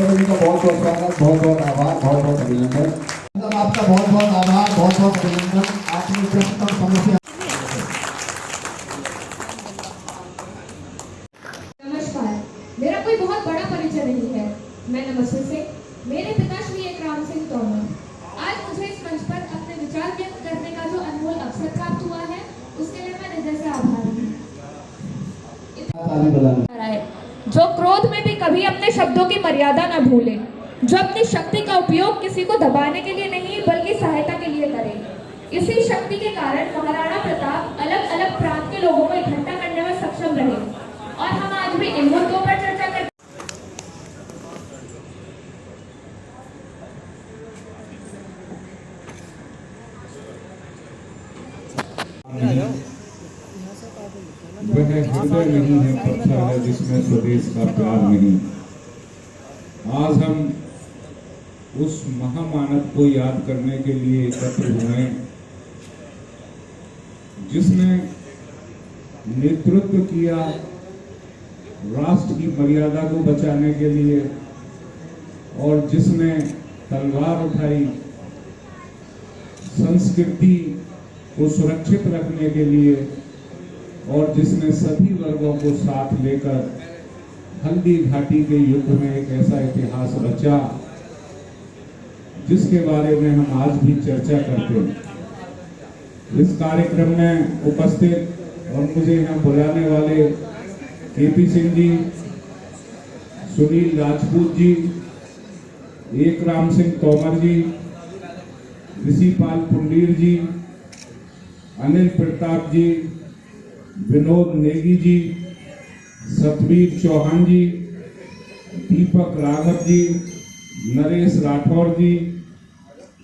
संजय जी का बहुत बहुत स्वागत, बहुत बहुत आभार, बहुत बहुत अभिनंदन। आपका बहुत बहुत आभार, बहुत बहुत अभिनंदन। आपने इतना समस्या। नमस्कार, मेरा कोई बहुत बड़ा परिचय नहीं है। मैं नमस्ते से मेरे पिता श्री एकराम सिंह तोमर। आज मुझे इस मंच पर अपने विचार व्यक्त करने का जो अनमोल अवसर प्राप्त हुआ है, उसके लिए मैं हृदय से आभारी हूँ। जो क्रोध में भी कभी अपने शब्दों की मर्यादा न भूले, जो अपनी शक्ति का उपयोग किसी को दबाने के लिए नहीं बल्कि सहायता के लिए करे। इसी शक्ति के कारण महाराणा प्रताप अलग अलग प्रांत के लोगों को इकट्ठा करने में सक्षम रहे और हम आज भी इन मुद्दों पर चर्चा कर। वह हृदय नहीं है, पत्थर है जिसमें स्वदेश का प्यार नहीं। आज हम उस महामानव को याद करने के लिए एकत्र हुए जिसने नेतृत्व किया राष्ट्र की मर्यादा को बचाने के लिए और जिसने तलवार उठाई संस्कृति को सुरक्षित रखने के लिए और जिसने सभी वर्गों को साथ लेकर हल्दी घाटी के युद्ध में एक ऐसा इतिहास रचा जिसके बारे में हम आज भी चर्चा करते हैं। इस कार्यक्रम में उपस्थित और मुझे यहाँ बुलाने वाले केपी सिंह जी, सुनील राजपूत जी, एकराम सिंह तोमर जी, ऋषिपाल पुंडीर जी, अनिल प्रताप जी, विनोद नेगी जी, सतवीर चौहान जी, दीपक राघव जी, नरेश राठौर जी,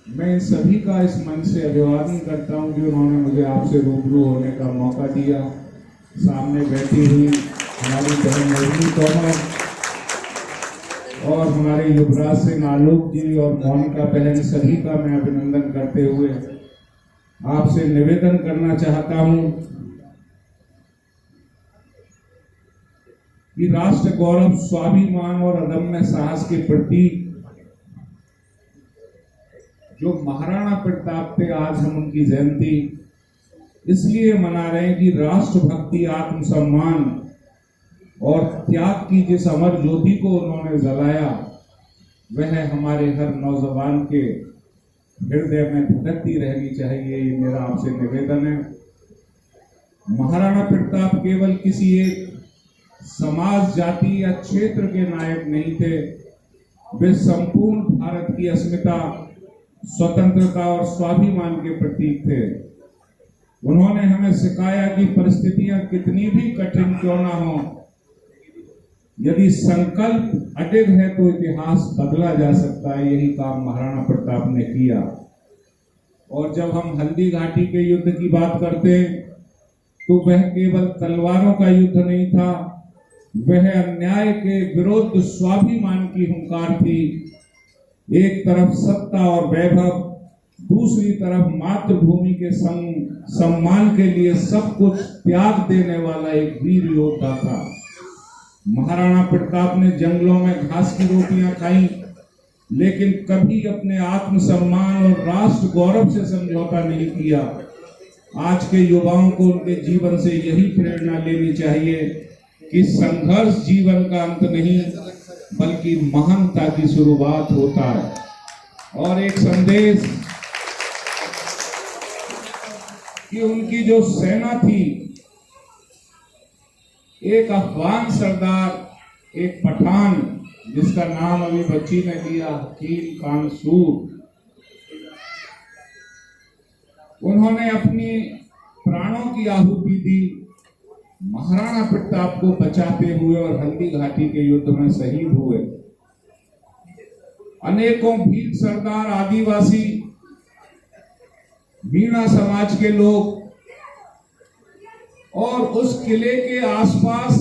मैं इन सभी का इस मंच से अभिवादन करता हूं कि उन्होंने मुझे आपसे रूबरू होने का मौका दिया। सामने बैठी हुई हमारी बहन नजमी तोमर और हमारे युवराज सिंह आलोक जी और मोनिका बहन, सभी का मैं अभिनंदन करते हुए आपसे निवेदन करना चाहता हूं कि राष्ट्र गौरव, स्वाभिमान और अदम्य साहस के प्रतीक जो महाराणा प्रताप थे, आज हम उनकी जयंती इसलिए मना रहे हैं कि राष्ट्रभक्ति, आत्मसम्मान और त्याग की जिस अमर ज्योति को उन्होंने जलाया वह हमारे हर नौजवान के हृदय में धधकती रहनी चाहिए। ये मेरा आपसे निवेदन है। महाराणा प्रताप केवल किसी एक समाज, जाति या क्षेत्र के नायक नहीं थे, वे संपूर्ण भारत की अस्मिता, स्वतंत्रता और स्वाभिमान के प्रतीक थे। उन्होंने हमें सिखाया कि परिस्थितियां कितनी भी कठिन क्यों ना हो, यदि संकल्प अडिग है तो इतिहास बदला जा सकता है। यही काम महाराणा प्रताप ने किया। और जब हम हल्दी घाटी के युद्ध की बात करते हैं तो वह केवल तलवारों का युद्ध नहीं था, वह अन्याय के विरुद्ध स्वाभिमान की हुंकार थी। एक तरफ सत्ता और वैभव, दूसरी तरफ मातृभूमि के सम्मान के लिए सब कुछ त्याग देने वाला एक वीर योद्धा था। महाराणा प्रताप ने जंगलों में घास की रोटियां खाई, लेकिन कभी अपने आत्मसम्मान और राष्ट्र गौरव से समझौता नहीं किया। आज के युवाओं को उनके जीवन से यही प्रेरणा लेनी चाहिए कि संघर्ष जीवन का अंत नहीं बल्कि महानता की शुरुआत होता है। और एक संदेश कि उनकी जो सेना थी, एक अफगान सरदार, एक पठान जिसका नाम अभी बच्ची ने लिया, हकीम खान सूर, उन्होंने अपनी प्राणों की आहुति दी महाराणा प्रताप को बचाते हुए और हल्दी घाटी के युद्ध में शहीद हुए। अनेकों वीर सरदार, आदिवासी, मीणा समाज के लोग और उस किले के आसपास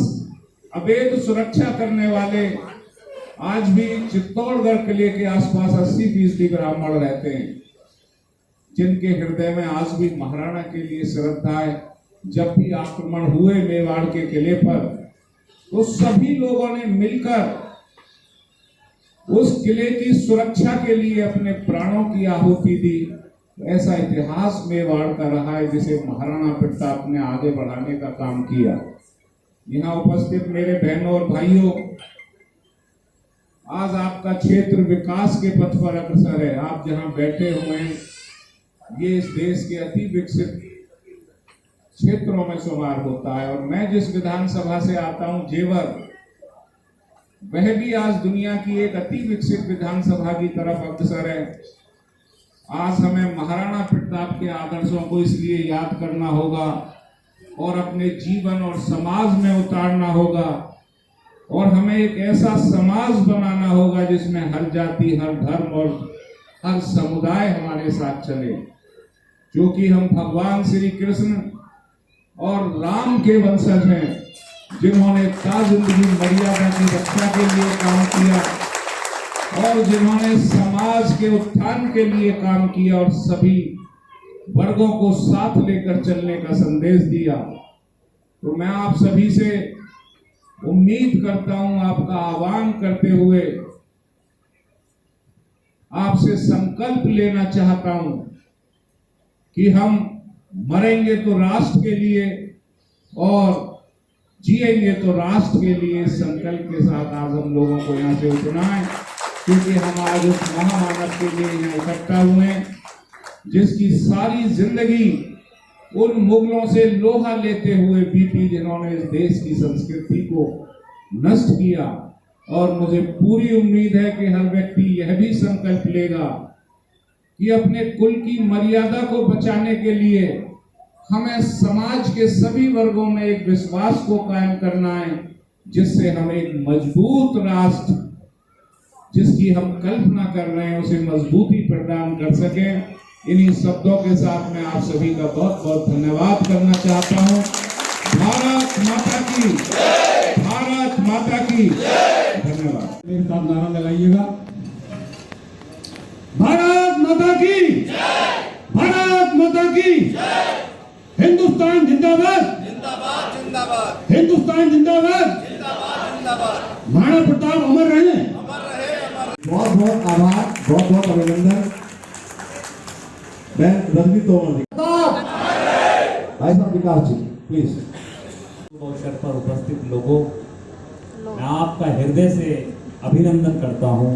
अवैध सुरक्षा करने वाले आज भी चित्तौड़गढ़ किले के आसपास 80% ब्राह्मण रहते हैं, जिनके हृदय में आज भी महाराणा के लिए श्रद्धा है। जब भी आक्रमण हुए मेवाड़ के किले पर, तो सभी लोगों ने मिलकर उस किले की सुरक्षा के लिए अपने प्राणों की आहुति दी। ऐसा इतिहास मेवाड़ का रहा है जिसे महाराणा प्रताप ने आगे बढ़ाने का काम किया। यहाँ उपस्थित मेरे बहनों और भाइयों, आज आपका क्षेत्र विकास के पथ पर अग्रसर है। आप जहां बैठे हुए हैं, ये इस देश के अति विकसित क्षेत्रों में शुमार होता है। और मैं जिस विधानसभा से आता हूं, जेवर, वह भी आज दुनिया की एक अति विकसित विधानसभा की तरफ अग्रसर है। आज हमें महाराणा प्रताप के आदर्शों को इसलिए याद करना होगा और अपने जीवन और समाज में उतारना होगा, और हमें एक ऐसा समाज बनाना होगा जिसमें हर जाति, हर धर्म और हर समुदाय हमारे साथ चले। क्योंकि हम भगवान श्री कृष्ण और राम के वंशज हैं, जिन्होंने ताजिंदगी मर्यादा की रक्षा के लिए काम किया और जिन्होंने समाज के उत्थान के लिए काम किया और सभी वर्गों को साथ लेकर चलने का संदेश दिया। तो मैं आप सभी से उम्मीद करता हूं, आपका आह्वान करते हुए आपसे संकल्प लेना चाहता हूं कि हम मरेंगे तो राष्ट्र के लिए और जिएंगे तो राष्ट्र के लिए। संकल्प के साथ आज हम लोगों को यहाँ से उठना है, क्योंकि हम आज उस महामानव के लिए यहाँ इकट्ठा हुए हैं जिसकी सारी जिंदगी उन मुगलों से लोहा लेते हुए बीती, जिन्होंने इस देश की संस्कृति को नष्ट किया। और मुझे पूरी उम्मीद है कि हर व्यक्ति यह भी संकल्प लेगा कि अपने कुल की मर्यादा को बचाने के लिए हमें समाज के सभी वर्गों में एक विश्वास को कायम करना है, जिससे हम एक मजबूत राष्ट्र, जिसकी हम कल्पना कर रहे हैं, उसे मजबूती प्रदान कर सकें। इन्हीं शब्दों के साथ मैं आप सभी का बहुत बहुत धन्यवाद करना चाहता हूं। भारत माता की, भारत माता की। धन्यवाद। मेरे साथ नारा लगाइएगा, भारत माता की, भारत माता की। हिंदुस्तान जिंदाबाद, जिंदाबाद जिंदाबाद, हिंदुस्तान जिंदाबाद, जिंदाबाद जिंदाबाद। महाराणा प्रताप अमर रहे, अमर रहे, अमर। बहुत बहुत आभार, बहुत बहुत अभिनंदन। मैं रजनी तोमर जी, भाई साहब विकास जी, प्लीज। अवसर पर उपस्थित लोगों, मैं आपका हृदय से अभिनंदन करता हूं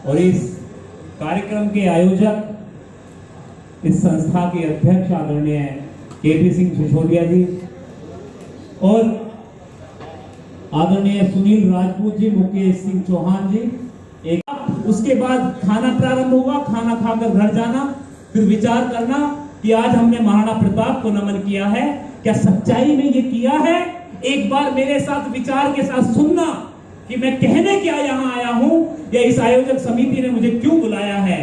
और इस कार्यक्रम के आयोजक, इस संस्था के अध्यक्ष आदरणीय केपी सिंह सिसोदिया जी और आदरणीय सुनील राजपूत जी, मुकेश सिंह चौहान जी। उसके बाद खाना प्रारंभ होगा, खाना खाकर घर जाना, फिर विचार करना कि आज हमने महाराणा प्रताप को नमन किया है, क्या सच्चाई में ये किया है। एक बार मेरे साथ विचार के साथ सुनना कि मैं कहने क्या यहाँ आया हूं, या इस आयोजक समिति ने मुझे क्यों बुलाया है।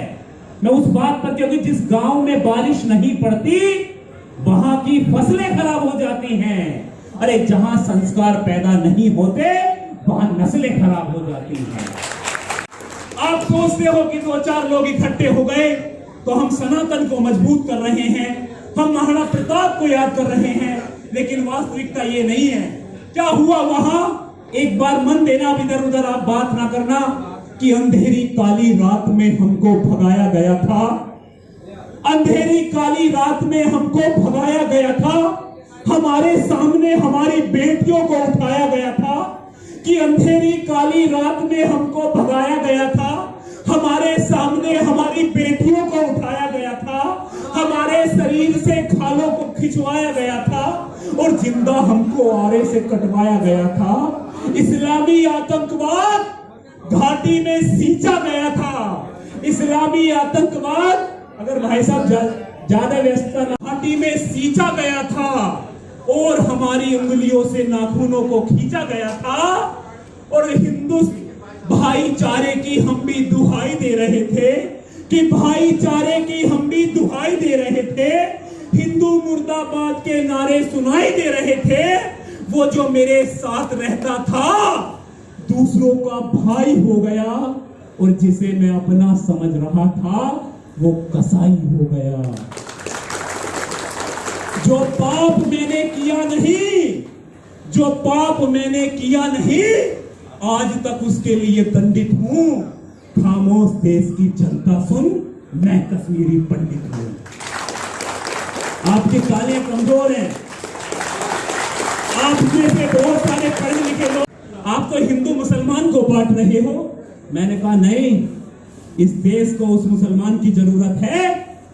मैं उस बात पर, क्योंकि जिस गांव में बारिश नहीं पड़ती वहां की फसलें खराब हो जाती हैं। अरे जहां संस्कार पैदा नहीं होते वहां नस्लें खराब हो जाती हैं। आप सोचते हो कि 2-4 लोग इकट्ठे हो गए तो हम सनातन को मजबूत कर रहे हैं, हम महाराणा प्रताप को याद कर रहे हैं, लेकिन वास्तविकता ये नहीं है। क्या हुआ वहां, एक बार मन देना, अब इधर उधर आप बात ना करना, कि अंधेरी काली रात में हमको भगाया गया था, अंधेरी काली रात में हमको भगाया गया था, हमारे सामने हमारी बेटियों को उठाया गया था, कि अंधेरी काली रात में हमको भगाया गया था, हमारे सामने हमारी बेटियों को उठाया गया था, हमारे शरीर से खालों को खिंचवाया गया था और जिंदा हमको आरे से कटवाया गया था। इस्लामी आतंकवाद घाटी में सींचा गया था, इस्लामी आतंकवाद, अगर भाई साहब ज्यादा व्यस्तता, घाटी में सींचा गया था और हमारी उंगलियों से नाखूनों को खींचा गया था और हिंदू भाईचारे की हम भी दुहाई दे रहे थे, कि भाईचारे की हम भी दुहाई दे रहे थे, हिंदू मुर्दाबाद के नारे सुनाई दे रहे थे। वो जो मेरे साथ रहता था दूसरों का भाई हो गया और जिसे मैं अपना समझ रहा था वो कसाई हो गया। जो पाप मैंने किया नहीं, जो पाप मैंने किया नहीं, आज तक उसके लिए दंडित हूं। खामोश देश की जनता सुन, मैं कश्मीरी पंडित हूं। आपके काले कमजोर हैं, आप में से बहुत सारे पढ़े लिखे लोग आप तो हिंदू मुसलमान को बांट रहे हो। मैंने कहा नहीं, इस देश को उस मुसलमान की जरूरत है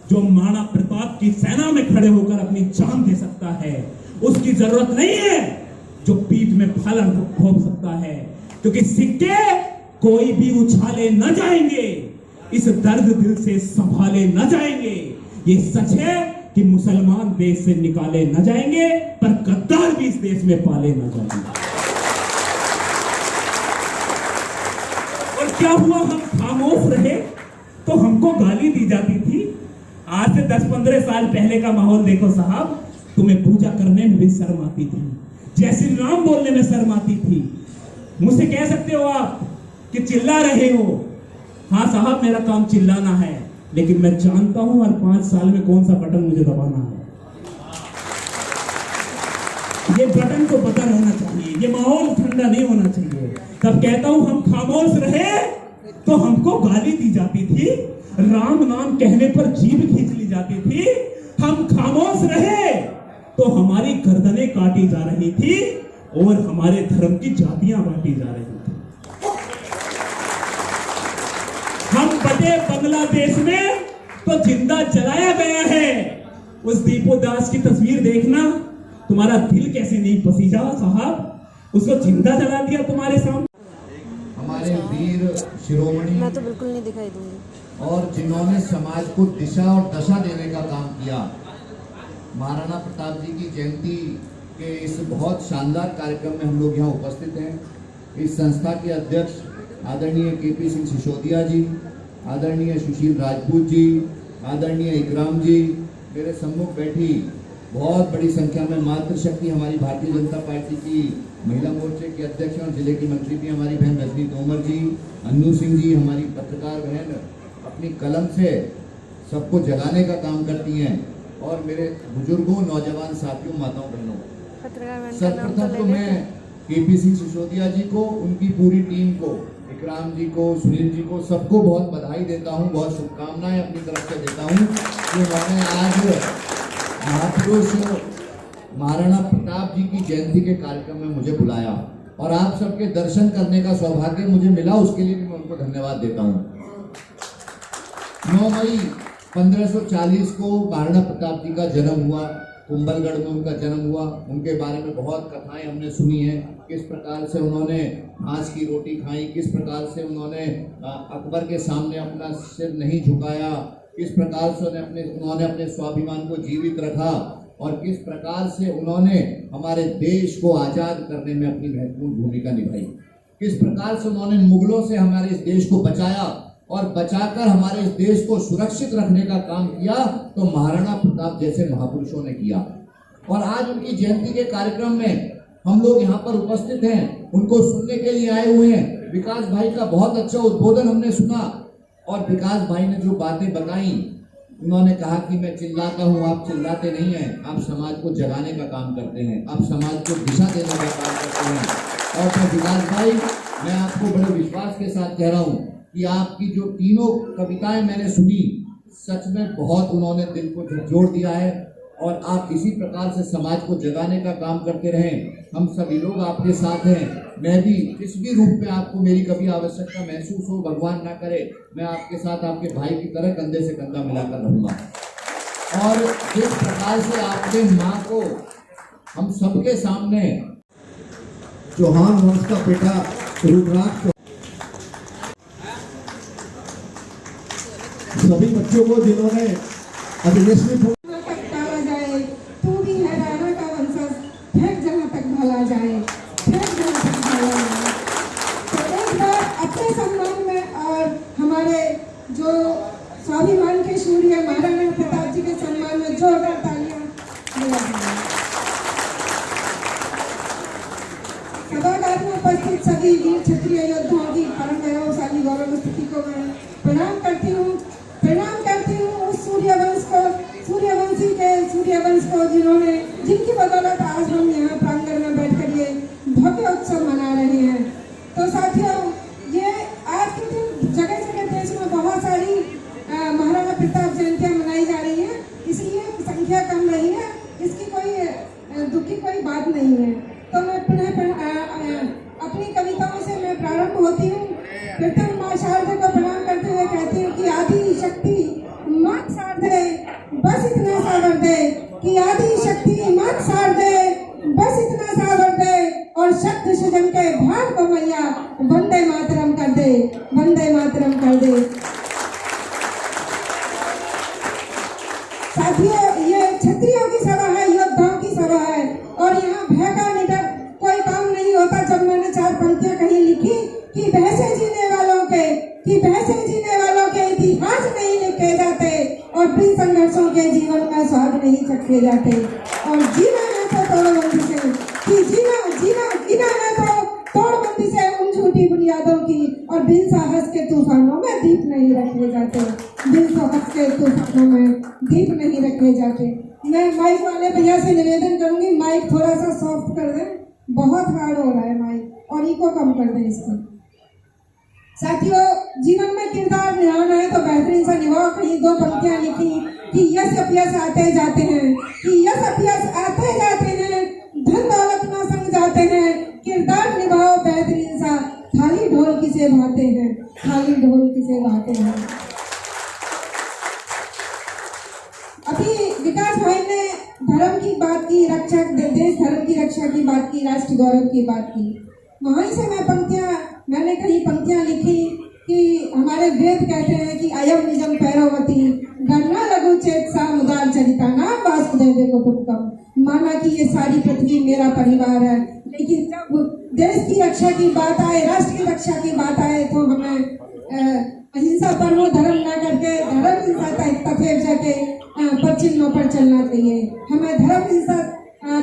जो महाराणा प्रताप की सेना में खड़े होकर अपनी जान दे सकता है। उसकी जरूरत नहीं है जो पीठ में भाला घोंप सकता है, क्योंकि सिक्के कोई भी उछाले न जाएंगे, इस दर्द दिल से संभाले न जाएंगे। ये सच है कि मुसलमान देश से निकाले न जाएंगे, पर गद्दार भी इस देश में पाले न जाएंगे। और क्या हुआ, हम खामोश रहे तो हमको गाली दी जाती थी। आज से 10-15 साल पहले का माहौल देखो साहब, तुम्हें पूजा करने में भी शर्म आती थी, जय श्री राम बोलने में शर्म आती थी। मुझसे कह सकते हो आप कि चिल्ला रहे हो, हाँ साहब मेरा काम चिल्लाना है, लेकिन मैं जानता हूं हर 5 साल में कौन सा बटन मुझे दबाना है। ये बटन को पता रहना चाहिए, ये माहौल ठंडा नहीं होना चाहिए। तब कहता हूं हम खामोश रहे तो हमको गाली दी जाती थी, राम नाम कहने पर जीभ खींच ली जाती थी। हम खामोश रहे तो हमारी गर्दनें काटी जा रही थी और हमारे धर्म की जातियां बांटी जा रही थी। हम बटे बांग्लादेश में तो जिंदा जलाया गया है। उस दीपो दास की तस्वीर देखना, तुम्हारा दिल कैसे नहीं पसीजा साहब, उसको जिंदा जला दिया तुम्हारे सामने। हमारे वीर शिरोमणि मैं तो बिल्कुल नहीं दिखाई दूंगी। और जिन्होंने समाज को दिशा और दशा देने का काम किया, महाराणा प्रताप जी की जयंती के इस बहुत शानदार कार्यक्रम में हम लोग यहाँ उपस्थित हैं। इस संस्था के अध्यक्ष आदरणीय केपी सिंह सिसोदिया जी, आदरणीय सुशील राजपूत जी, आदरणीय इकराम जी, मेरे सम्मुख बैठी बहुत बड़ी संख्या में मातृशक्ति हमारी भारतीय जनता पार्टी की महिला मोर्चे की अध्यक्ष और जिले की मंत्री भी हमारी बहन रजनी तोमर जी, अन्नू सिंह जी, हमारी पत्रकार बहन अपनी कलम से सबको जगाने का काम करती हैं, और मेरे बुजुर्गों, नौजवान साथियों, माताओं, बहनों, सर्वप्रथम तो मैं केपी सिंह सिसोदिया जी को, उनकी पूरी टीम को, इकराम जी को, सुनील जी को, सबको बहुत बधाई देता हूं, बहुत शुभकामनाएं अपनी तरफ से देता हूं कि उन्होंने आज महापुरुष महाराणा प्रताप जी की जयंती के कार्यक्रम में मुझे बुलाया और आप सबके दर्शन करने का सौभाग्य मुझे मिला। उसके लिए भी मैं उनको धन्यवाद देता हूं। 9 मई 1540 को महाराणा प्रताप जी का जन्म हुआ, कुंभलगढ़ में उनका जन्म हुआ। उनके बारे में बहुत कथाएं हमने सुनी हैं, किस प्रकार से उन्होंने घास की रोटी खाई, किस प्रकार से उन्होंने अकबर के सामने अपना सिर नहीं झुकाया, किस प्रकार से उन्होंने अपने स्वाभिमान को जीवित रखा, और किस प्रकार से उन्होंने हमारे देश को आज़ाद करने में अपनी महत्वपूर्ण भूमिका निभाई, किस प्रकार से उन्होंने मुगलों से हमारे इस देश को बचाया और बचाकर हमारे इस देश को सुरक्षित रखने का काम किया, तो महाराणा प्रताप जैसे महापुरुषों ने किया। और आज उनकी जयंती के कार्यक्रम में हम लोग यहाँ पर उपस्थित हैं, उनको सुनने के लिए आए हुए हैं। विकास भाई का बहुत अच्छा उद्बोधन हमने सुना, और विकास भाई ने जो बातें बताई, उन्होंने कहा कि मैं चिल्लाता हूँ, आप चिल्लाते नहीं हैं, आप समाज को जगाने का काम करते हैं, आप समाज को दिशा देने का काम करते हैं। और तो विकास भाई, मैं आपको बड़े विश्वास के साथ कह रहा हूँ कि आपकी जो तीनों कविताएं मैंने सुनी, सच में बहुत उन्होंने दिल को झकझोर दिया है, और आप इसी प्रकार से समाज को जगाने का काम करते रहें। हम सभी लोग आपके साथ हैं। मैं भी किस भी रूप में आपको मेरी कभी आवश्यकता महसूस हो, भगवान ना करे, मैं आपके साथ आपके भाई की तरह कंधे से कंधा मिलाकर रहूँगा। और जिस प्रकार से आपने माँ को हम सबके सामने, चौहान वंश का बेटा रुद्राक्ष, सभी बच्चों को जिन्होंने अभिनेत्री तू भी है राणा का वंशज, फेंक जहाँ तक भला जाए, फेंक जहाँ तक भला जाए। तो एक बार अपने सम्मान में और हमारे जो स्वाभिमान के सूर्य महाराणा प्रताप जी के सम्मान में जोरदार तालियां मिला जाए। सभागार में उपस्थित सभी वीर क्षत्रिय योद्धाओं की परम गौरवशाली गौरव स्थिति को मैं प्रणाम करती हूँ उस सूर्यवंश को जिनकी बदौलत आज हम यहाँ प्रांगण में बैठकर ये भव्य उत्सव मना रहे हैं। तो साथियों, ये आज के दिन जगह जगह कि आदि शक्ति मात सार दे, बस इतना सावर दे कि आदि शक्ति मात सार दे, बस इतना सावर दे और शक्ति सृजन के भाग को मैया वंदे मातरम कर दे, वंदे मातरम कर दे। साथियों, ये क्षत्रियों की सभा है, योद्धाओं की सभा है और यहाँ भय का निडर कोई काम नहीं होता। जब मैंने 4 पंक्तियां कहीं लिखी कि भैंसे जीने वालों के इतिहास नहीं लिखे जाते और बिन संघर्षों के जीवन में स्वाद नहीं चखे जाते और जीना है तो तोड़बंदी से, कि जीना है तो तोड़बंदी से उन झूठी बुनियादों की और बिन साहस के तूफानों में दीप नहीं रखे जाते, बिन साहस के तूफानों में दीप नहीं रखे जाते। मैं माइक वाले भैया से निवेदन करूंगी, माइक थोड़ा सा सॉफ्ट कर दें, बहुत हार्ड हो रहा है माइक, और इको कम कर दें इसको। साथियों, जीवन में किरदार निभाना है तो बेहतरीन सा निभाओ। कहीं 2 पंक्तियां लिखी कि यश अपयश आते जाते हैं, कि यश अपयश आते जाते हैं, धन दौलत ना संग जाते हैं, किरदार निभाओ बेहतरीन सा, खाली ढोल किसे भाते हैं, खाली ढोल किसे भाते हैं। अभी विकास भाई ने धर्म की बात की, रक्षा, देश धर्म की रक्षा की बात की, राष्ट्र गौरव की बात की। वहीं से मैंने कहीं पंक्तियां लिखी कि हमारे वेद कहते हैं कि अयम निजम पैरवती गन्ना लघु चेत साम उदार चरिता नाम वासुदेव कुटुंबकम। माना कि ये सारी पृथ्वी मेरा परिवार है, लेकिन जब देश की रक्षा की बात आए, राष्ट्र की रक्षा की बात आए तो हमें अहिंसा परमो धर्म न करके धर्म हिंसा तथेव के पद चिन्हों पर चलना चाहिए। हमें धर्म हिंसा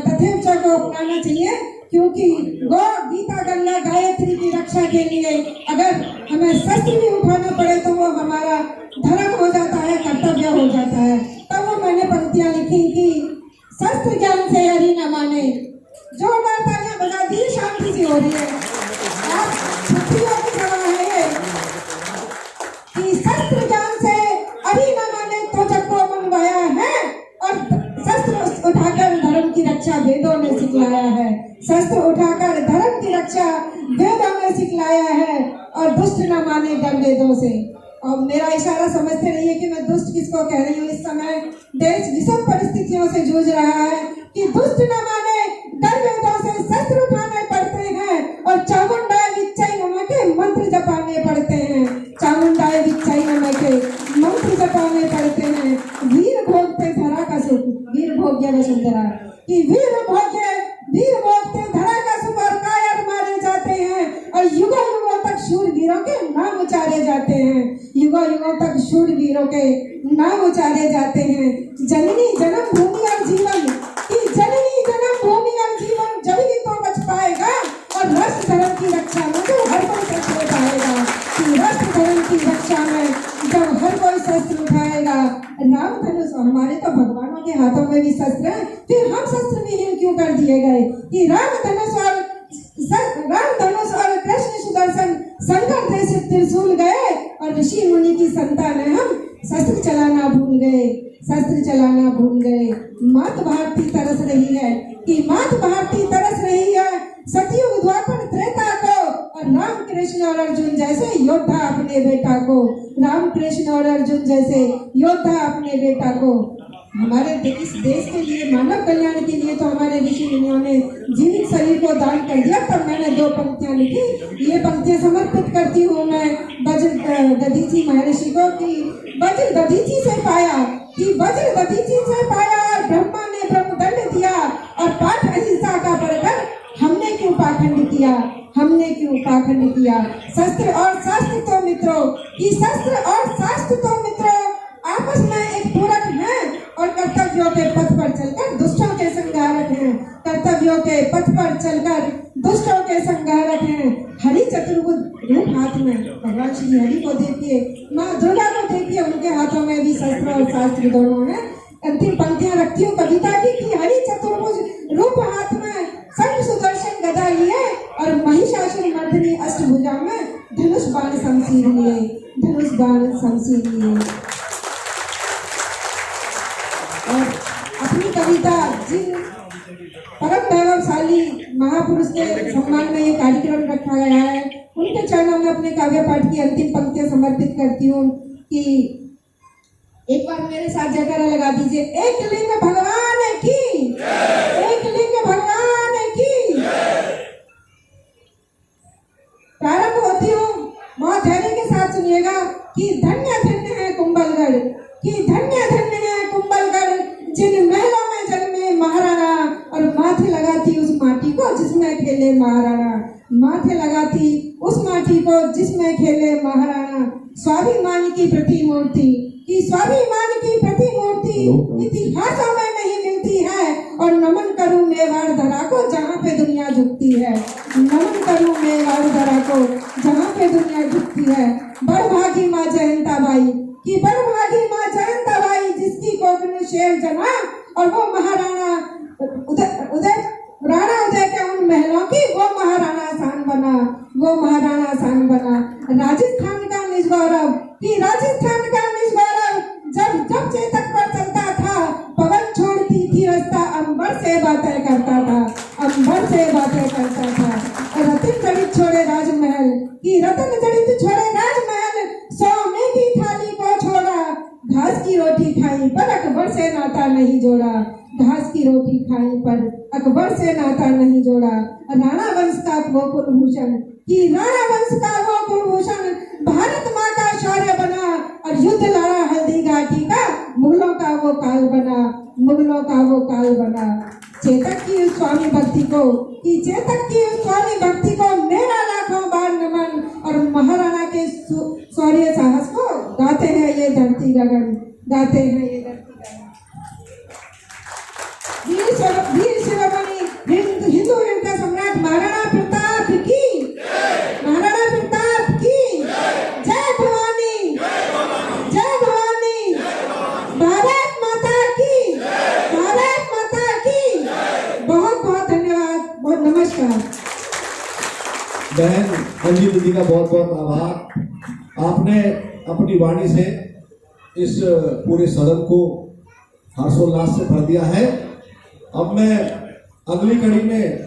तथेव को अपनाना चाहिए, क्योंकि गौ गीता गंगा गायत्री की रक्षा के लिए अगर हमें शस्त्र भी उठाना पड़े तो वो हमारा धर्म हो जाता है, कर्तव्य हो जाता है। तब वो मैंने पंक्तियां लिखी कि शस्त्र ज्ञान से हरि न माने, जोरदार तालियां बजा दी, शांति सी हो रही है। आप क्षत्रियों की सभा है कि शस्त्र ज्ञान से हरि न माने तो जब को मंगवाया है और शस्त्र उठाकर धर्म की रक्षा वेदों ने सिखलाया है, शस्त्र उठाकर धर्म की रक्षा वेदों ने सिखलाया है और दुष्ट न माने डर वेदों से। और मेरा इशारा समझते रहिए कि मैं दुष्ट किसको कह रही हूँ। इस समय देश विषम परिस्थितियों से जूझ रहा है कि दुष्ट न माने डर वेदों से शस्त्र उठाने पड़ते हैं और चामुंडाय विच्चै नमः के मंत्र जपाने पड़ते हैं, चामुंडाय विच्चै नमः के मंत्र जपाने पड़ते हैं। वीर भोगते धरा का सुख, वीर भोग्य वसुंधरा कि वीर भोगते धरा का सुख और कायर मारे जाते हैं और युगों युगों तक शूरवीरों के नाम उचारे जाते हैं, युगों युगों तक शूरवीरों के नाम उचारे जाते हैं। जननी जन्म भूमि और जीवन कि जननी जन्म भूमि और जीवन जब ही तो बच पाएगा और राष्ट्र धर्म की रक्षा में जो हर कोई शस्त्र उठाएगा, कि राष्ट्र धर्म की रक्षा में जब हर कोई शस्त्र उठाएगा। राम धनुष हमारे तो भगवानों के हाथों में भी शस्त्र है, फिर हम शस्त्र विहीन क्यों कर दिए गए कि राम धनुष और कृष्ण सुदर्शन संकर देश त्रिशूल गए और ऋषि मुनि की संतान है हम शस्त्र चलाना भूल गए, शस्त्र चलाना भूल गए। मात भारती तरस रही है कि मात भारती तरस रही है सतयुग द्वापर त्रेता को और राम कृष्ण और अर्जुन जैसे योद्धा अपने बेटा को, राम कृष्ण और अर्जुन जैसे योद्धा अपने बेटा को। हमारे इस देश के लिए, मानव कल्याण के लिए तो हमारे ऋषि मुनियों ने जीवित शरीर को दान कर दिया। तब मैंने 2 पंक्तियां लिखी। ये पंक्तियां समर्पित करती हूँ मैं वज्र दधीची महर्षि को कि वज्र दधीची से पाया और ब्रह्मा ने ब्रह्मदंड दिया और पाठ अहिंसा का पढ़कर हमने क्यों पाखंड किया। शस्त्र और शास्त्र तो मित्रों कि शस्त्र और शास्त्र तो मित्रों आपस में एक पूरक हैं और कर्तव्यों के पथ पर चलकर दुष्टों के संहारक हैं, कर्तव्यों के पथ पर चलकर दुष्टों के संहारक हैं। हरि चतुर्भुज रूप हाथ में, भगवान श्री हरि को देखिए, माँ दुर्गा को देखिए, उनके हाथों में भी शस्त्र और शास्त्र दोनों हैं। अंतिम पंक्तियां रखती हूँ कविता की कि हरि चतुर्भुज रूप हाथ में, शंख सुदर्शन गदा लिए और महिषासुर मर्दिनी अष्टभुजा में धनुष बाण शमशीर लिए। और अपनी कविता जिन परम वैभवशाली महापुरुष के सम्मान में ये कार्यक्रम रखा गया है, उनके चरणों में अपने काव्य पाठ की अंतिम पंक्तियां समर्पित करती हूँ। कि एक बार मेरे साथ जयकारा लगा दीजिए, एक लिंग भगवान की, एक लिंग भगवान की। प्रारंभ होती हूँ, बहुत धैर्य के साथ सुनिएगा कि धन्य धन्य है कुंभलगढ़, कि धन्य धन्य है कुंभलगढ़, जिन महलों में जन्मे महाराणा और माथे लगाती उस माटी को जिसमें खेले महाराणा, माथे लगाती उस माटी को जिसमें खेले महाराणा। स्वाभिमान की प्रतिमूर्ति, कि स्वाभिमान की प्रतिमूर्ति इतिहासों में नहीं मिलती है। और नमन करूं मेवाड़ धरा को जहाँ पे दुनिया झुकती है, नमन करूं मेवाड़ धरा को जहाँ पे दुनिया झुकती है। बड़भागी माँ जयंताबाई, कि बड़भागी माँ जयंताबाई जिसकी कोख में शेर जना, और वो महाराणा राणा उदय के उन महलों की वो महाराणा शान बना, वो महाराणा शान बना। राजस्थान का निज गौरव, कि राजस्थान का निज गौरव जब जब चेतक पर चलता था, पवन छोड़ती थी रास्ता, अंबर से बातें करता था, अंबर से बातें करता था। रतन जड़ित छोड़े राजमहल, कि रतन जड़ित छोड़े राजमहल, सोने की थाली को छोड़ा, घास की रोटी खाई पर अकबर से नाता नहीं जोड़ा, घास की रोटी खाई पर अकबर से नाता नहीं जोड़ा। राणा वंश का वो कुलभूषण, कि राणा वंश का वो कुलभूषण भारत माँ का शौर्य बना, और युद्ध लड़ा हल्दी घाटी का, मुगलों का वो काल बना, मुगलों का वो काल बना। चेतक की उस स्वामी भक्ति को, कि चेतक की उस स्वामी भक्ति को मेरा लाखों बार नमन, और महाराणा के शौर्य साहस को गाते हैं ये धरती गगन, गाते हैं ये धरती गगन। वीर शिरोमणि हिंदू का सम्राट महाराणा प्रताप की, महाराणा प्रताप की जय भवानी, जय भवानी, भारत माता की, भारत माता की। बहुत बहुत धन्यवाद, बहुत नमस्कार। बहन अंजी दीदी का बहुत बहुत आभार। आपने अपनी वाणी से इस पूरे सदन को हर्षोल्लास से भर दिया है। अब मैं अगली कड़ी में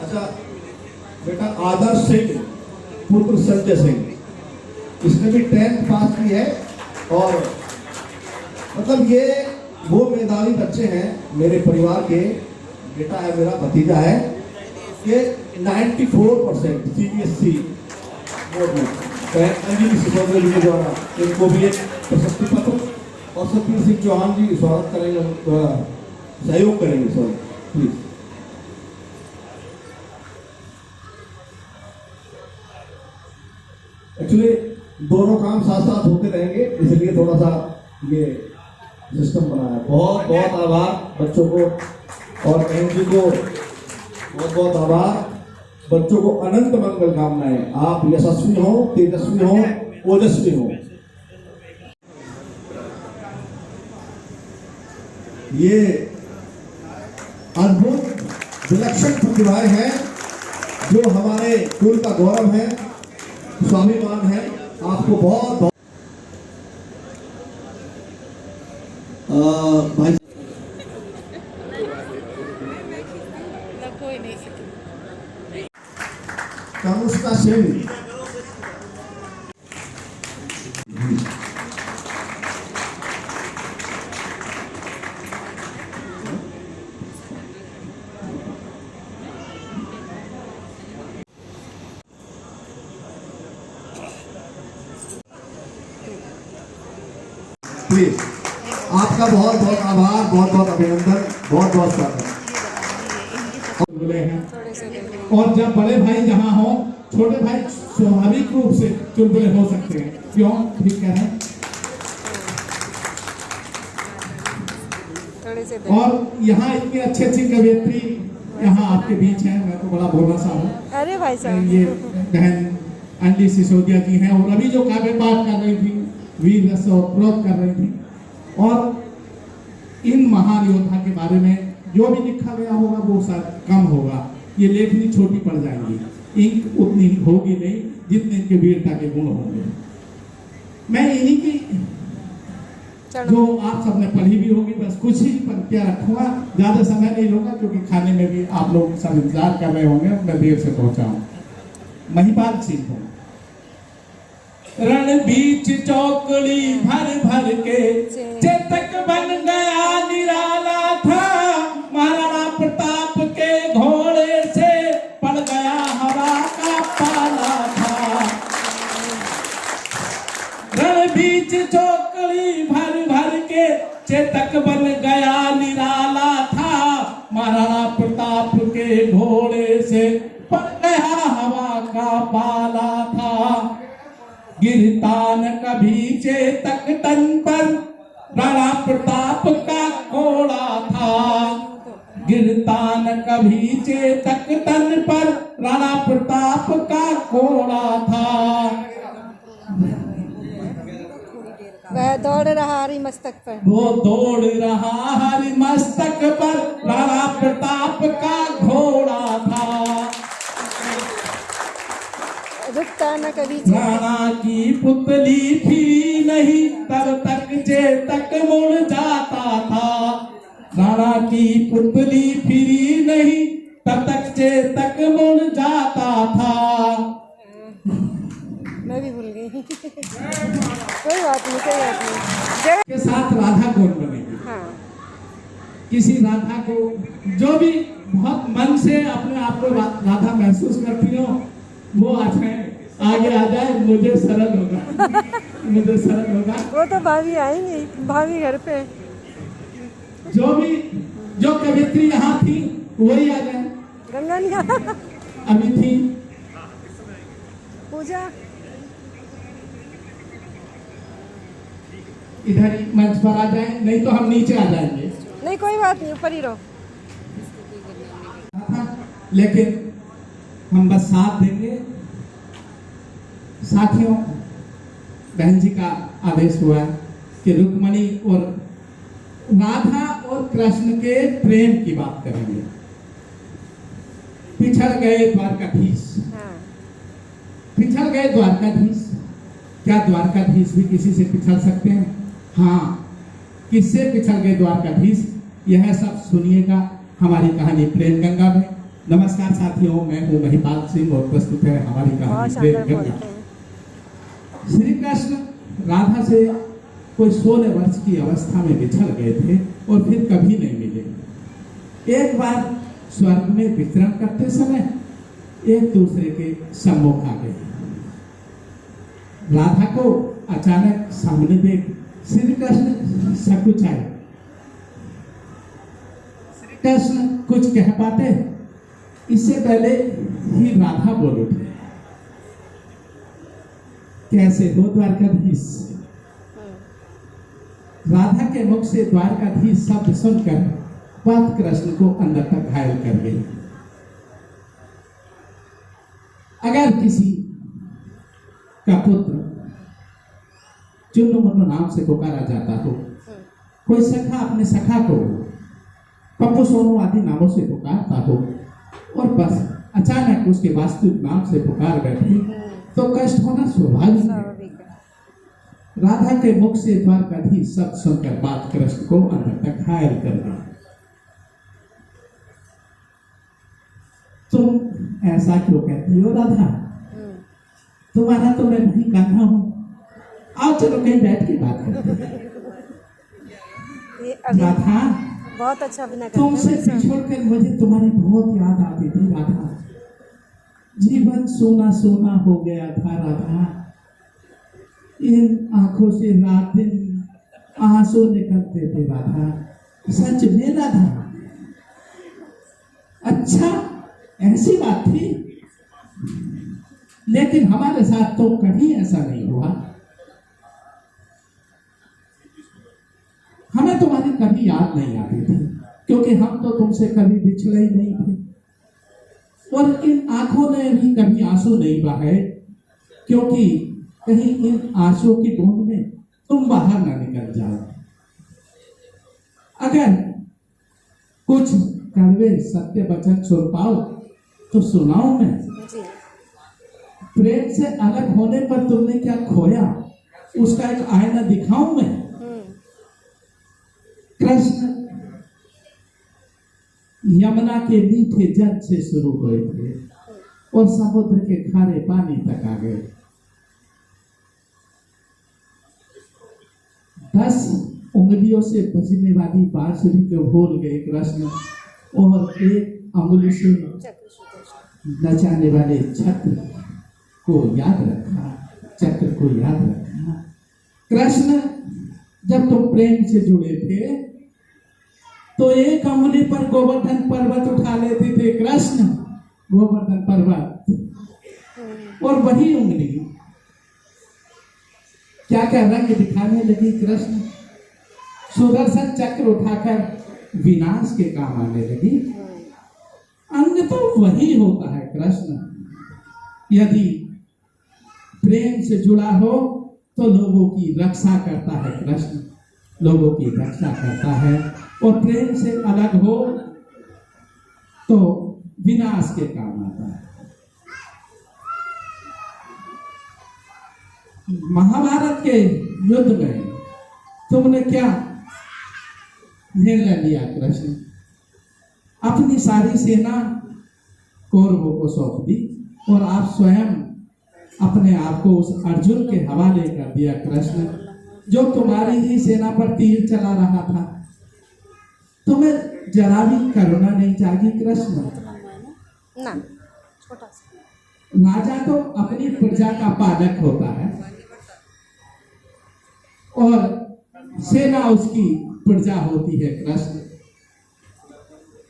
अच्छा बेटा आदर्श सिंह पुत्र संजय सिंह, इसने भी 10th पास की है। और मतलब ये वो मेधावी बच्चे हैं मेरे परिवार के, बेटा है मेरा, भतीजा है, ये 94% CBSE बोर्ड में अंजलि सिसोदिया जी के द्वारा इनको भी एक प्रशस्ति पत्र, और सतवीर सिंह चौहान जी स्वागत करेंगे, सहयोग करेंगे। Sorry please. एक्चुअली दोनों काम साथ साथ होते रहेंगे, इसलिए थोड़ा सा ये सिस्टम बनाया। बहुत बहुत आभार बच्चों को, और बहन जी को बहुत बहुत आभार। बच्चों को अनंत मंगल कामनाएं। आप यशस्वी हो, तेजस्वी हो, ओजस्वी हो। ये अद्भुत विलक्षण प्रतिभाएं हैं जो हमारे कुल का गौरव है, स्वाभिमान है। आपको बहुत बहुत भाई तनुष्का सिंह, प्लीज आपका बहुत बहुत आभार, बहुत बहुत अभिनंदन, बहुत बहुत स्वागत। और जब बड़े भाई जहाँ हो, छोटे भाई स्वाभाविक रूप से चुलबुले हो सकते हैं। क्यों? ठीक कह रहे हैं। और यहाँ इतनी अच्छी अच्छी कवियत्री यहाँ आपके बीच हैं। मैं तो बड़ा भोला सा हूँ। अरे भाई साहब, ये बहन अंजलि सिसोदिया जी हैं, और अभी जो काव्य पाठ कर रही थी, वीर रस और क्रोध कर रही थी। और इन महान योद्धा के बारे में जो भी लिखा गया होगा वो शायद कम होगा, ये लेखनी छोटी पड़ जाएंगी, इंक उतनी होगी नहीं जितने इनके वीरता के गुण होंगे। मैं इन्हीं की जो आप सबने पढ़ी भी होगी बस कुछ ही पंक्तियां रखूंगा, ज्यादा समय नहीं लूंगा क्योंकि खाने में भी आप लोग सब इंतजार कर रहे होंगे, मैं देर से पहुंचा हूं। महिपाल सिंह को रण बीच चौकड़ी भर भर के चेतक बन गया निराला था, महाराणा प्रताप के घोड़े से पड़ गया हवा का पाला था। रण बीच चौकड़ी भर भर के चेतक बन गया निराला था, महाराणा प्रताप के घोड़े से पड़ गया हवा का पाला था। गिरता न कभी चेतक तन पर, राणा प्रताप का घोड़ा था। गिरता न कभी चेतक तन पर, राणा प्रताप का घोड़ा था। वह दौड़ रहा हरि मस्तक पर, वो दौड़ रहा हरि मस्तक पर, राणा प्रताप का घोड़ा था। रुकता न कभी राणा की पुतली फिरी नहीं, तब तक चेतक मुड़ जाता था। राणा की पुतली फिरी नहीं, तब तक चेतक मुड़ जाता था। मैं भी भूल गई। कोई बात नहीं, कोई बात नहीं। के साथ राधा कौन बनेगी? हाँ, किसी राधा को जो भी बहुत मन से अपने आप को राधा महसूस करती हो, वो आ जाए, आगे आ जाए, मुझे सरल होगा, मुझे सरल होगा। वो तो भाभी आएंगी, भाभी घर पे। जो कवित्री यहाँ थी वही आ जाए। गंगा नहीं अभी थी पूजा, इधर ही मंच पर आ जाए, नहीं तो हम नीचे आ जाएंगे। नहीं कोई बात नहीं, ऊपर ही रहो। लेकिन हम बस साथ देंगे। साथियों, बहन जी का आदेश हुआ है कि रुक्मणी और राधा और कृष्ण के प्रेम की बात करेंगे। पिछड़ गए द्वारकाधीश, हाँ, पिछड़ गए द्वारकाधीश। क्या द्वारकाधीश भी किसी से पिछड़ सकते हैं? हाँ, किससे पिछड़ गए द्वारकाधीश, यह सब सुनिएगा हमारी कहानी प्रेम गंगा में। नमस्कार साथियों, मैं हूँ महिपाल सिंह और प्रस्तुत है हमारी बहुत कहानी शानदार प्रेम बोलते गंगा। हैं। श्री कृष्ण राधा से कोई 16 वर्ष की अवस्था में बिछड़ गए थे और फिर कभी नहीं मिले। एक बार स्वर्ग में विचरण करते समय एक दूसरे के सम्मुख आ गए। राधा को अचानक सामने देख श्री कृष्ण सकुचाए। श्री कृष्ण कुछ कह पाते इससे पहले ही राधा बोल उठी, कैसे हो द्वारकाधीश? राधा के मुख से द्वारकाधीश शब्द सुनकर बात कृष्ण को अंदर तक घायल कर गई। अगर किसी का पुत्र चुन्नू मुन्नू नाम से पुकारा जाता हो, कोई सखा अपने सखा को पप्पू सोनू आदि नामों से पुकारता हो और बस अचानक उसके वास्तविक नाम से पुकार बैठे तो कष्ट होना स्वाभाविक है। राधा के मुख से द्वारकाधीश शब्द सुनकर बात कृष्ण को अंदर तक घायल कर गई। तुम ऐसा क्यों कहती हो राधा? तुम्हारा तो मैं नहीं कान्हा हूं। आओ चलो कहीं बैठ के बात करते हैं। राधा, बहुत अच्छा अभिनय करते तुमसे पिछड़कर मुझे तुम्हारी बहुत याद आती थी राधा। जीवन सोना सोना हो गया था राधा। इन आंखों से रात दिन आंसू निकलते थे राधा। सच में राधा? अच्छा, ऐसी बात थी, लेकिन हमारे साथ तो कभी ऐसा नहीं हुआ। हमें तुम्हारी कभी याद नहीं आती थी क्योंकि हम तो तुमसे कभी बिछड़े ही नहीं थे, और इन आंखों ने भी कभी आंसू नहीं बहाए क्योंकि कहीं इन आंसुओं की बूंद में तुम बाहर ना निकल जाओ। अगर कुछ कड़वे सत्य वचन सुन पाओ तो सुनाओ मैं। प्रेम से अलग होने पर तुमने क्या खोया उसका एक आईना दिखाऊं मैं। कृष्ण यमुना के मीठे जल से शुरू हुए थे और समुद्र के खारे पानी तक आ गए। 10 उंगलियों से बजने वाली बांसुरी को भूल गए कृष्ण और एक अंगुली से नचाने वाले चक्र को याद रखा, चक्र को याद रखा। कृष्ण जब तुम प्रेम से जुड़े थे तो एक अंगुली पर गोवर्धन पर्वत उठा लेते थे कृष्ण, गोवर्धन पर्वत, और वही उंगली क्या क्या रंग दिखाने लगी कृष्ण, सुदर्शन चक्र उठाकर विनाश के काम आने लगी। अंग तो वही होता है कृष्ण। यदि प्रेम से जुड़ा हो तो लोगों की रक्षा करता है कृष्ण, लोगों की रक्षा करता है, और प्रेम से अलग हो तो विनाश के काम आता है। महाभारत के युद्ध में तुमने क्या निर्णय लिया कृष्ण? अपनी सारी सेना कौरवों को सौंप दी और आप स्वयं अपने आप को उस अर्जुन के हवाले कर दिया कृष्ण, जो तुम्हारी ही सेना पर तीर चला रहा था। तुम्हें जरा भी करुणा नहीं जागी कृष्ण? ना, छोटा सा राजा तो अपनी प्रजा का पालक होता है और सेना उसकी प्रजा होती है कृष्ण।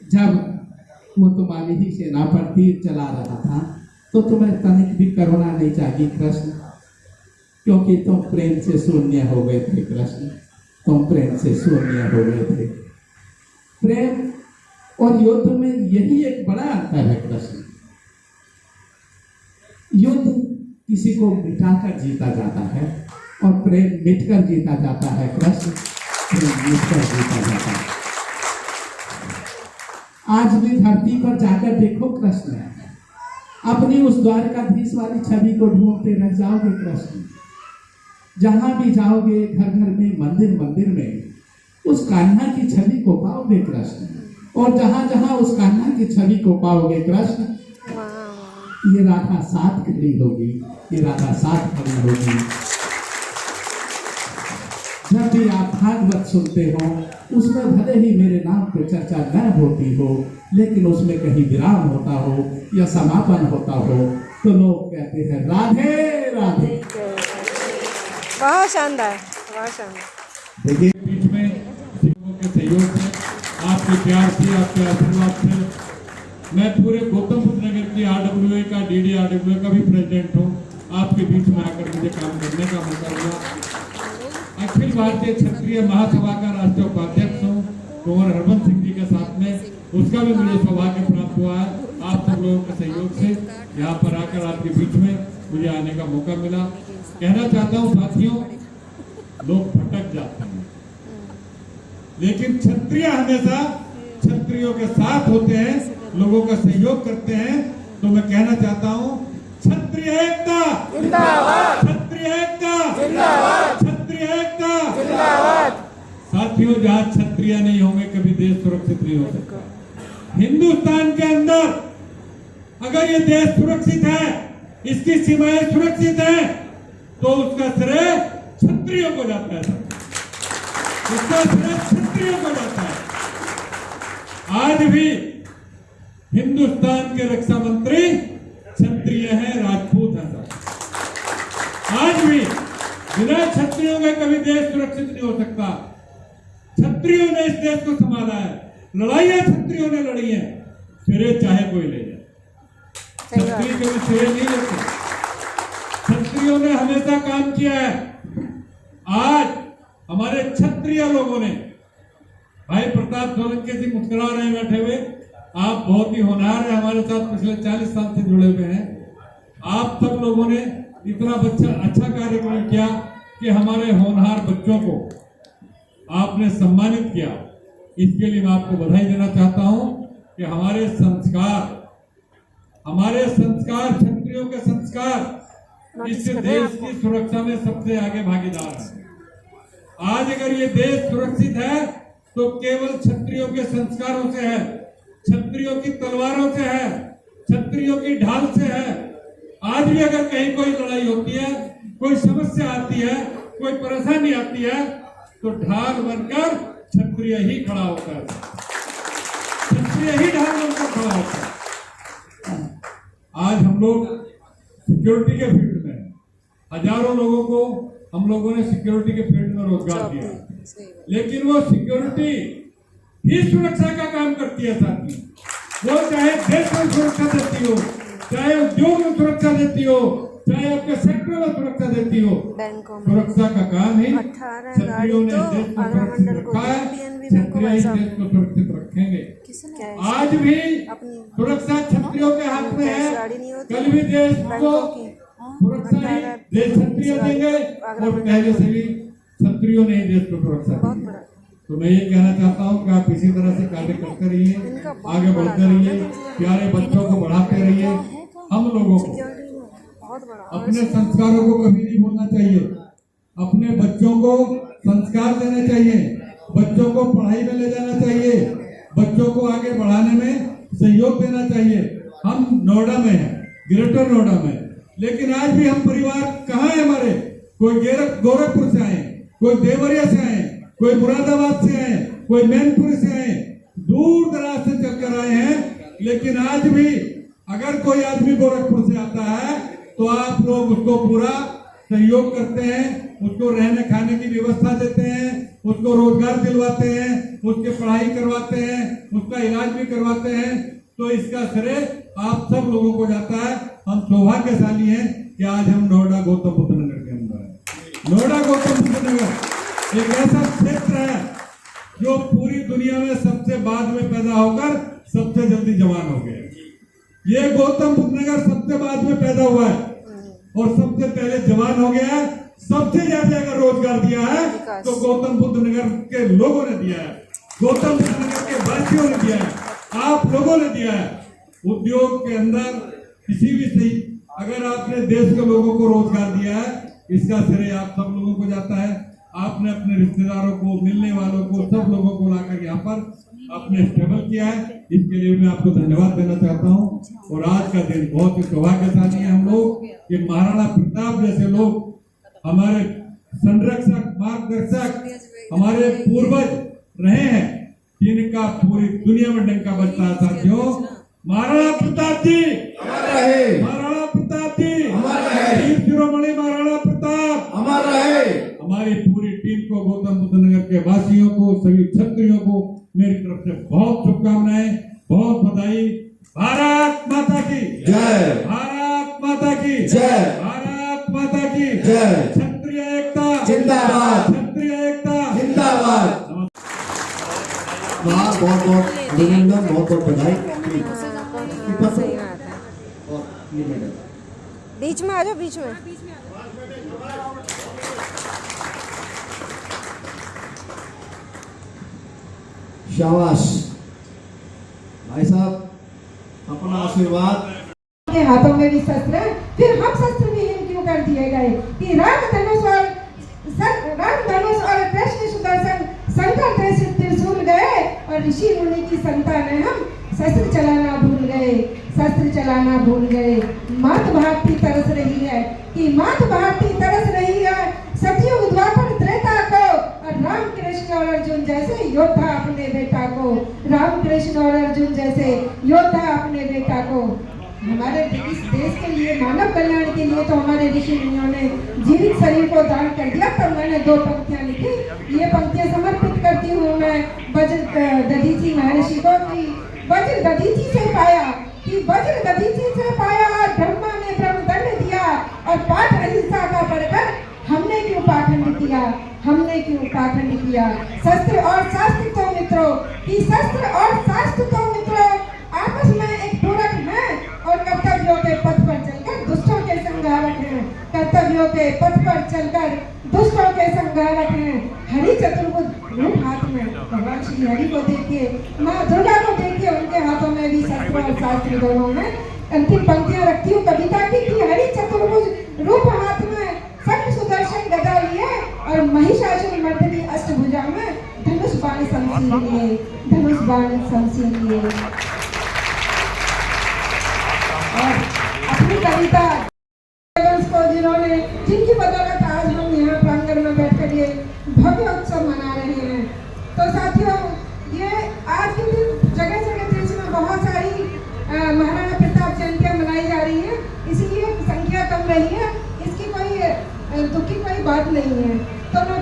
जब वो तुम्हारी ही सेना पर तीर चला रहा था तो तुम्हें तनिक भी करुणा नहीं जागी कृष्ण, क्योंकि तुम प्रेम से शून्य हो गए थे कृष्ण, तुम प्रेम से शून्य हो गए थे। प्रेम और युद्ध में यही एक बड़ा अंतर है कृष्ण। युद्ध किसी को मिटाकर जीता जाता है और प्रेम मिटकर जीता जाता है कृष्ण, प्रेम मिटकर जीता जाता है। आज भी धरती पर जाकर देखो कृष्ण, अपनी उस द्वारकाधीश वाली छवि को ढूंढते रह जाओगे कृष्ण। जहां भी जाओगे, घर घर में, मंदिर मंदिर में उस कान्हा की छवि को पाओगे कृष्ण, और जहां जहां उस कान्हा की छवि को पाओगे कृष्ण, ये राधा साथ खड़ी होगी, ये राधा साथ खड़ी होगी। जब भी आप भागवत सुनते हो उसमें भले ही मेरे नाम पे चर्चा न होती हो, लेकिन उसमें कहीं विराम होता हो या समापन होता हो तो लोग कहते हैं राधे राधे। बहुत शानदार, बहुत शानदार। देखिए बीच में लोगों के सहयोग से, आपके प्यार से, आपके आशीर्वाद से मैं पूरे गौतम बुद्ध नगर की RWA का, DDRWA का भी प्रेसिडेंट हूँ। आपके बीच में आकर मुझे काम करने का मौका मिला। अखिल भारतीय क्षत्रिय महासभा का राष्ट्रीय उपाध्यक्ष हूँ कुंवर हरबंस सिंह जी के साथ में, उसका भी मुझे सौभाग्य प्राप्त हुआ है। आप सब लोगों के सहयोग से यहाँ पर आकर आपके बीच में मुझे आने का मौका मिला। कहना चाहता हूँ साथियों, लोग भटक जाते हैं लेकिन क्षत्रिय हमेशा क्षत्रियों के साथ होते हैं, लोगों का सहयोग करते हैं। तो मैं कहना चाहता हूँ क्षत्रिय एकता जिंदाबाद, क्षत्रिय एकता जिंदाबाद, क्षत्रिय एकता जिंदाबाद। साथियों, जहाँ क्षत्रिय नहीं होंगे कभी देश सुरक्षित नहीं हो सकता। हिंदुस्तान के अंदर अगर ये देश सुरक्षित है, इसकी सीमाएं सुरक्षित है, तो उसका श्रेय क्षत्रियों को जाता है, उसका श्रेय क्षत्रियों को जाता है। आज भी हिंदुस्तान के रक्षा मंत्री क्षत्रिय है, राजपूत है सर। आज भी बिना क्षत्रियों के कभी देश सुरक्षित नहीं हो सकता। क्षत्रियों ने इस देश को संभाला है, लड़ाइयां क्षत्रियों ने लड़ी है, श्रेय चाहे कोई ले जाए, क्षत्रिय कभी श्रेय नहीं लेते। क्षत्रियों ने हमेशा काम किया है। आज हमारे क्षत्रिय लोगों ने, भाई प्रताप सोलंकी जी मुस्कुरा रहे हैं बैठे हुए, आप बहुत ही होनहार है, हमारे साथ पिछले 40 साल से जुड़े हुए हैं। आप सब लोगों ने इतना अच्छा कार्यक्रम किया कि हमारे होनहार बच्चों को आपने सम्मानित किया। इसके लिए मैं आपको बधाई देना चाहता हूं कि हमारे संस्कार क्षत्रियों के संस्कार नोटिस इस कर रहे हैं देश आपको। की सुरक्षा में सबसे आगे भागीदार है। आज अगर ये देश सुरक्षित है तो केवल क्षत्रियों के संस्कारों से है, क्षत्रियों की तलवारों से है, क्षत्रियों की ढाल से है। आज भी अगर कहीं कोई लड़ाई होती है, कोई समस्या आती है, कोई परेशानी आती है, तो ढाल बनकर क्षत्रिय ही खड़ा होता है, क्षत्रिय ही ढाल बनकर खड़ा होता है। आज हम लोग सिक्योरिटी के फील्ड में हजारों लोगों को हम लोगों ने सिक्योरिटी के फील्ड में रोजगार दिया, लेकिन वो सिक्योरिटी ही सुरक्षा का काम करती है साथी। वो चाहे देश में सुरक्षा देती हो, चाहे उद्योग में सुरक्षा देती हो, चाहे आपके सेक्टर में सुरक्षा देती हो, बैंकों में सुरक्षा का काम ही 18 क्षत्रियों ने गाड़ी देश तो को आगरा सुरक्षित मंडल को रखा है, PNB क्षत्रिय ही बैंक को देश को सुरक्षित रखेंगे। क्या है? आज भी अपनी सुरक्षा क्षत्रियों के हाथ में कैश है, गाड़ी नहीं होती कल भी देश को बैंकों की। सुरक्षा ही देश क्षत्रिय देंगे, और पहले से भी क्षत्रियों ने ही देश को सुरक्षा बहुत दी। बड़ा तो मैं ये कहना चाहता हूँ कि आप इसी तरह से कार्य करते रहिए, आगे बढ़ते रहिए, प्यारे बच्चों को बढ़ाते रहिए। हम लोगों को बहुत बड़ा अपने संस्कारों को कभी नहीं भूलना चाहिए, अपने बच्चों को संस्कार देने चाहिए, बच्चों को पढ़ाई में ले जाना चाहिए, बच्चों को आगे बढ़ाने में सहयोग देना चाहिए। हम नोएडा में हैं, ग्रेटर नोएडा में, लेकिन आज भी हम परिवार कहाँ है हमारे? कोई गोरखपुर से आए, कोई देवरिया से आए, कोई मुरादाबाद से आए, कोई मैनपुरी से आए, दूर दराज से चलकर आए हैं। लेकिन आज भी अगर कोई आदमी गोरखपुर से आता है तो आप लोग उसको पूरा सहयोग करते हैं, उसको रहने खाने की व्यवस्था देते हैं, उसको रोजगार दिलवाते हैं, उसकी पढ़ाई करवाते हैं, उसका इलाज भी करवाते हैं। तो इसका श्रेय आप सब लोगों को जाता है। हम सौभाग्यशाली हैं कि आज हम नोएडा गौतम बुद्ध नगर के अंदर हैं। नोएडा गौतम बुद्ध नगर एक ऐसा क्षेत्र है जो पूरी दुनिया में सबसे बाद में पैदा होकर सबसे जल्दी जवान हो गया। ये गौतम बुद्ध नगर सबसे बाद में पैदा हुआ है और सबसे पहले जवान हो गया है। सबसे ज्यादा अगर रोजगार दिया है तो गौतम बुद्ध नगर के लोगों ने दिया है, गौतम बुद्ध नगर के वासियों ने दिया है, आप लोगों ने दिया है। उद्योग के अंदर किसी भी सही अगर आपने देश के लोगों को रोजगार दिया है, इसका श्रेय आप सब लोगों को जाता है। आपने अपने रिश्तेदारों को, मिलने वालों को, सब लोगों को लाकर यहाँ पर आपने स्टेबल किया है, इसके लिए मैं आपको धन्यवाद देना चाहता हूँ। और आज का दिन बहुत ही सौभाग्यशाली है हम लोग कि महाराणा प्रताप जैसे लोग हमारे संरक्षक, मार्गदर्शक, हमारे पूर्वज रहे हैं, जिनका पूरी दुनिया में डंका बजता है। साथियों, महाराणा प्रताप जी अमर रहे, महाराणा प्रताप जी अमर रहे, वीर शिरोमणि महाराणा प्रताप अमर रहे। हमारी पूरी टीम को, गौतम बुद्ध नगर के वासियों को, सभी क्षत्रियों को मेरी तरफ से बहुत शुभकामनाएं, बहुत बधाई। भारत माता की जय, भारत माता की जय, भारत माता की जय। क्षत्रिय एकता जिंदाबाद, क्षत्रिय एकता जिंदाबाद। बहुत बहुत अभिनंदन, बहुत बहुत बधाई। सही बात है। और ये मैडम बीच में आ जाओ, बीच में। शाबाश भाई साहब, अपना आशीर्वाद। के हाथों में भी शस्त्र है, फिर हम शस्त्र विहीन क्यों कर दिए गए कि राम धनुष और कृष्ण सुदर्शन शंकर जैसे त्रिशूल गए और ऋषि मुनि की संतान हम शस्त्र चलाना भूल गए, शस्त्र चलाना भूल गए। मात भारती तरस रही है कि मात भारती तरस रही है सतयुग द्वापर त्रेता को, और राम कृष्ण और अर्जुन जैसे योद्धा अपने बेटा को, राम कृष्ण और अर्जुन जैसे योद्धा अपने बेटा को। हमारे इस देश के लिए, मानव कल्याण के लिए तो हमारे ऋषि मुनियों ने जीवित शरीर को दान कर दिया। तब मैंने 2 पंक्तियां लिखी। ये पंक्तियां समर्पित करती हूँ मैं वज्र दधीची महर्षि को कि वज्र दधीची से पाया, कि वज्र दधीची से पाया, ब्रह्मा ने ब्रह्मदंड दिया, और पाठ अहिंसा का पढ़कर हमने क्यों पाखंड किया, हमने क्यों पाखंड किया। शस्त्र और शास्त्र तो मित्रों, कि शस्त्र और शास्त्र तो मित्रों आपस में एक पूरक है और कर्तव्यों के पथ पर चलकर दुष्टों के संहारक हैं, कर्तव्यों के पथ पर चलकर दुष्टों के संहारक हैं। हरि चतुर्भुज रूप हाथ में, भगवान श्री हरि को देखिए, माँ दुर्गा को देखिए, उनके हाथों में भी शस्त्र और शास्त्र दोनों में। अंतिम पंक्तियां रखती हूँ कविता की कि हरि चतुर्भुज रूप बाण समसीलिए, धनुष बाण समसीलिए। और अपनी कविता को जिन्होंने, जिनकी बदौलत आज हम यहाँ प्रांगण में बैठकर ये भव्य उत्सव मना रहे हैं। तो साथियों, ये आज के दिन जगह जगह देश में बहुत सारी महाराणा प्रताप जयंतियाँ मनाई जा रही है, इसीलिए संख्या कम रही है। इसकी कोई दुख की कोई बात नहीं है। तो मैं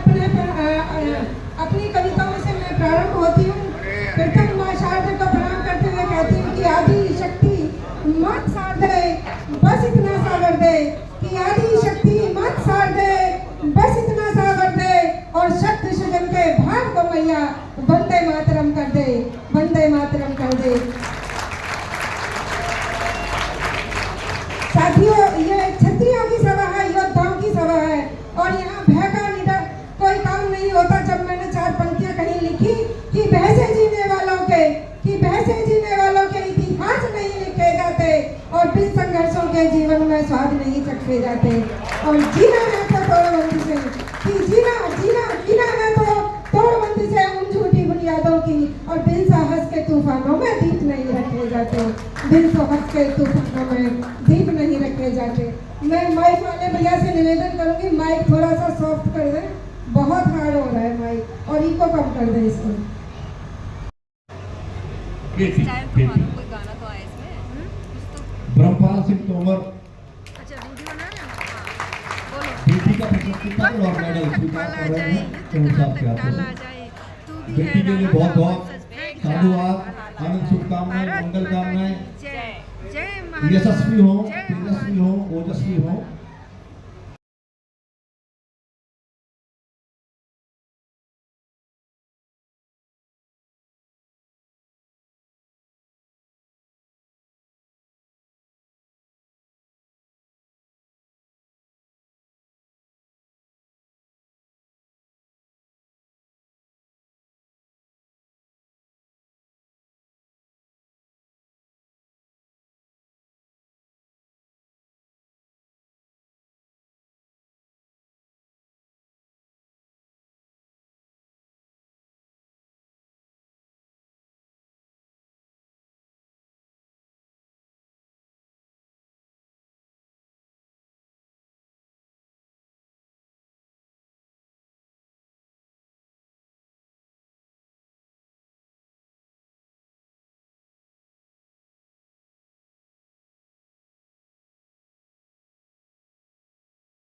अपनी कविताओं से मैं प्रारंभ होती हूँ। प्रथम माँ शारदा को प्रणाम करते हुए कहती हूँ कि आदि शक्ति मत सार दे, बस इतना सागर दे, कि आदि शक्ति मत सार दे, बस इतना सागर दे, और शक्ति सृजन के भाग को मैया वंदे मातरम कर दे, वंदे मातरम कर दे। साथियों, ये क्षत्रियों की सभा है, योद्धाओं की सभा है, और यहाँ भय का निडर कोई काम नहीं होता। जब मैंने 4 पंक्तियां कहीं लिखी कि भय से जीने वालों के, कि भय से जीने वालों के इतिहास नहीं लिखे जाते, और बिन संघर्षों के जीवन में स्वाद नहीं चखे जाते। और जीना है तो तोड़बंदी से, कि जीना जीना जीना है तो तोड़बंदी से, उन झूठी बुनियादों की, और बिन साहस के तूफानों में दीप नहीं रखे जाते, बिन साहस के तूफानों में दीप नहीं रखे जाते। मैं माइक वाले भैया से निवेदन करूंगी, माइक थोड़ा सा सॉफ्ट कर दें, बहुत हार्ड हो रहा है माइक, और इको कम कर दें इसको। कोई गाना तो आया इसमें, ब्रह्मपाल सिंह तोमर अच्छा वीडियो बना रहे हैं, बोलो। बेटी का प्रशस्ति पत्र और मेडल स्वीकार कर रहे हैं। बेटी के लिए बहुत बहुत साधुवाद, आनंद शुभकामनाएं, मंगल कामनाएं, जय जय यशस्वी हो, तेजस्वी हो, ओजस्वी हो।